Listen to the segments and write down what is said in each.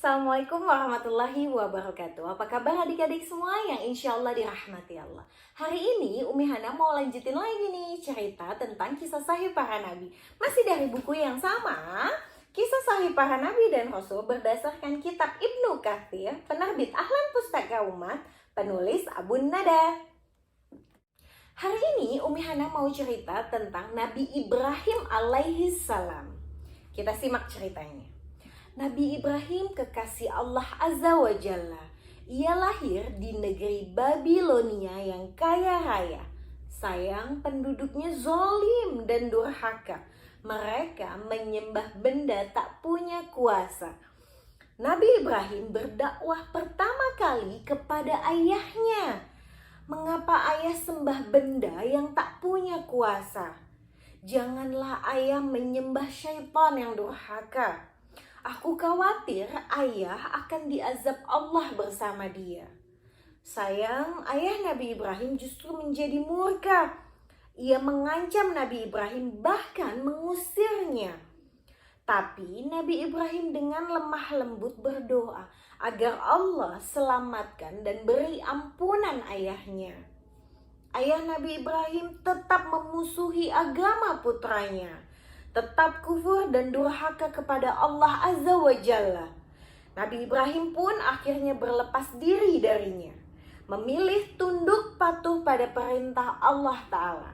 Assalamualaikum warahmatullahi wabarakatuh. Apa kabar adik-adik semua yang insya Allah dirahmati Allah? Hari ini Umi Hana mau lanjutin lagi nih cerita tentang kisah sahih para nabi. Masih dari buku yang sama, Kisah Sahih Para Nabi dan Rasul berdasarkan kitab Ibnu Katsir, penerbit Ahlan Pustaka Umat, penulis Abu Nada. Hari ini Umi Hana mau cerita tentang Nabi Ibrahim alaihi salam. Kita simak ceritanya. Nabi Ibrahim kekasih Allah Azza wa Jalla. Ia lahir di negeri Babilonia yang kaya raya. Sayang, penduduknya zolim dan durhaka. Mereka menyembah benda tak punya kuasa. Nabi Ibrahim berdakwah pertama kali kepada ayahnya. Mengapa ayah sembah benda yang tak punya kuasa? Janganlah ayah menyembah syaitan yang durhaka. Aku khawatir ayah akan diazab Allah bersama dia. Sayang, ayah Nabi Ibrahim justru menjadi murka. Ia mengancam Nabi Ibrahim bahkan mengusirnya. Tapi Nabi Ibrahim dengan lemah lembut berdoa agar Allah selamatkan dan beri ampunan ayahnya. Ayah Nabi Ibrahim tetap memusuhi agama putranya. Tetap kufur dan durhaka kepada Allah Azza wa Jalla. Nabi Ibrahim pun akhirnya berlepas diri darinya, memilih tunduk patuh pada perintah Allah Ta'ala.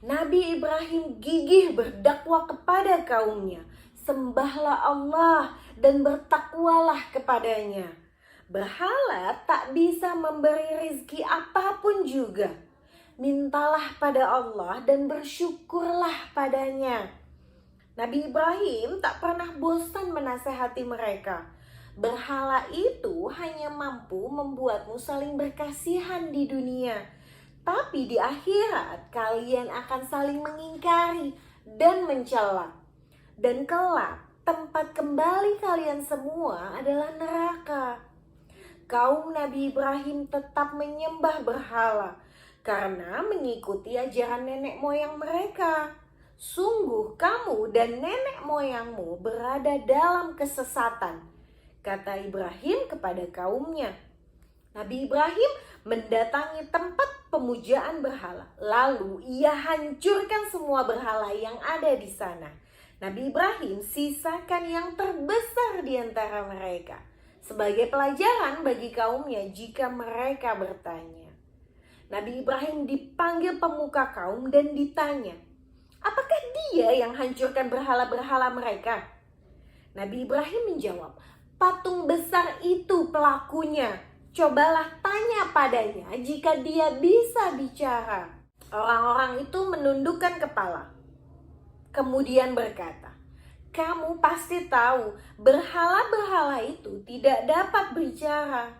Nabi Ibrahim gigih berdakwah kepada kaumnya, sembahlah Allah dan bertakwalah kepadanya. Berhala tak bisa memberi rizki apapun juga. Mintalah pada Allah dan bersyukurlah padanya. Nabi Ibrahim tak pernah bosan menasehati mereka. Berhala itu hanya mampu membuatmu saling berkasihan di dunia. Tapi di akhirat kalian akan saling mengingkari dan mencela. Dan kelak tempat kembali kalian semua adalah neraka. Kaum Nabi Ibrahim tetap menyembah berhala karena mengikuti ajaran nenek moyang mereka. Sungguh kamu dan nenek moyangmu berada dalam kesesatan, kata Ibrahim kepada kaumnya. Nabi Ibrahim mendatangi tempat pemujaan berhala. Lalu ia hancurkan semua berhala yang ada di sana. Nabi Ibrahim sisakan yang terbesar di antara mereka, sebagai pelajaran bagi kaumnya jika mereka bertanya. Nabi Ibrahim dipanggil pemuka kaum dan ditanya, apakah dia yang hancurkan berhala-berhala mereka? Nabi Ibrahim menjawab, patung besar itu pelakunya. Cobalah tanya padanya jika dia bisa bicara. Orang-orang itu menundukkan kepala. Kemudian berkata, kamu pasti tahu berhala-berhala itu tidak dapat bicara.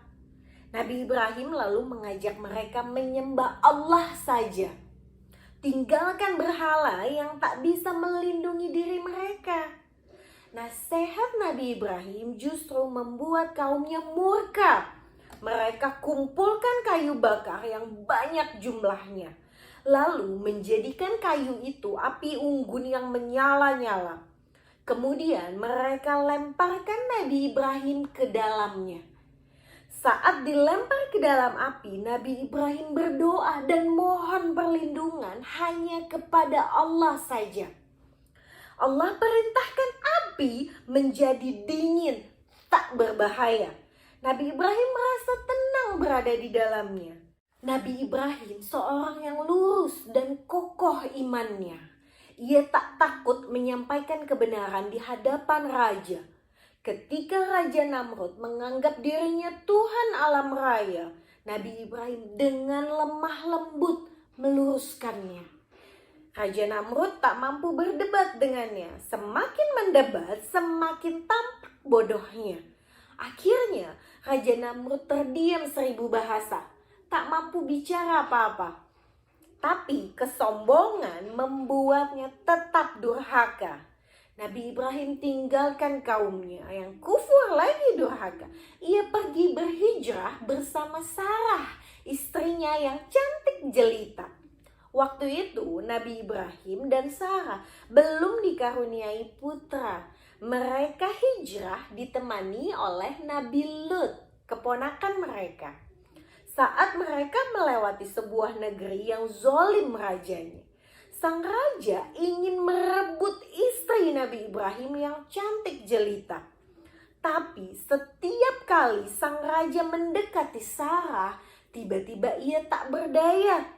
Nabi Ibrahim lalu mengajak mereka menyembah Allah saja. Tinggalkan berhala yang tak bisa melindungi diri mereka. Nasihat Nabi Ibrahim justru membuat kaumnya murka. Mereka kumpulkan kayu bakar yang banyak jumlahnya, lalu menjadikan kayu itu api unggun yang menyala-nyala. Kemudian mereka lemparkan Nabi Ibrahim ke dalamnya. Saat dilempar ke dalam api, Nabi Ibrahim berdoa dan mohon perlindungan hanya kepada Allah saja. Allah perintahkan api menjadi dingin, tak berbahaya. Nabi Ibrahim merasa tenang berada di dalamnya. Nabi Ibrahim seorang yang lurus dan kokoh imannya. Ia tak takut menyampaikan kebenaran di hadapan raja. Ketika Raja Namrud menganggap dirinya Tuhan alam raya, Nabi Ibrahim dengan lemah lembut meluruskannya. Raja Namrud tak mampu berdebat dengannya. Semakin mendebat, semakin tampak bodohnya. Akhirnya Raja Namrud terdiam 1000 bahasa, tak mampu bicara apa-apa. Tapi kesombongan membuatnya tetap durhaka. Nabi Ibrahim tinggalkan kaumnya yang kufur lagi durhaka. Ia pergi berhijrah bersama Sarah, istrinya yang cantik jelita. Waktu itu Nabi Ibrahim dan Sarah belum dikaruniai putra. Mereka hijrah ditemani oleh Nabi Lut, keponakan mereka. Saat mereka melewati sebuah negeri yang zolim rajanya, sang raja ingin merebut istri Nabi Ibrahim yang cantik jelita. Tapi setiap kali sang raja mendekati Sarah, tiba-tiba ia tak berdaya.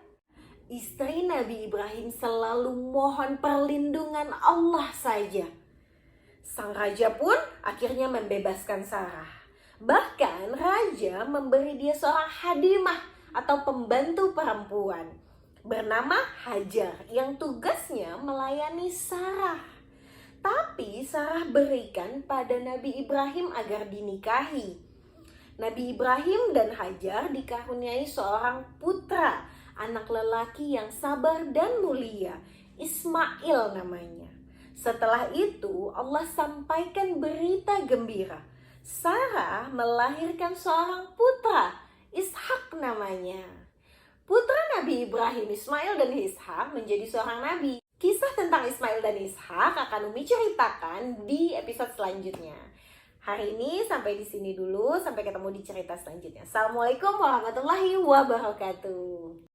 Istri Nabi Ibrahim selalu mohon perlindungan Allah saja. Sang raja pun akhirnya membebaskan Sarah. Bahkan raja memberi dia seorang hadimah atau pembantu perempuan bernama Hajar yang tugasnya melayani Sarah. Tapi Sarah berikan pada Nabi Ibrahim agar dinikahi. Nabi Ibrahim dan Hajar dikaruniai seorang putra, anak lelaki yang sabar dan mulia, Ismail namanya. Setelah itu Allah sampaikan berita gembira. Sarah melahirkan seorang putra, Ishak namanya. Putra Nabi Ibrahim, Ismail dan Ishak menjadi seorang nabi. Kisah tentang Ismail dan Ishak akan Umi ceritakan di episode selanjutnya. Hari ini sampai di sini dulu, sampai ketemu di cerita selanjutnya. Assalamualaikum warahmatullahi wabarakatuh.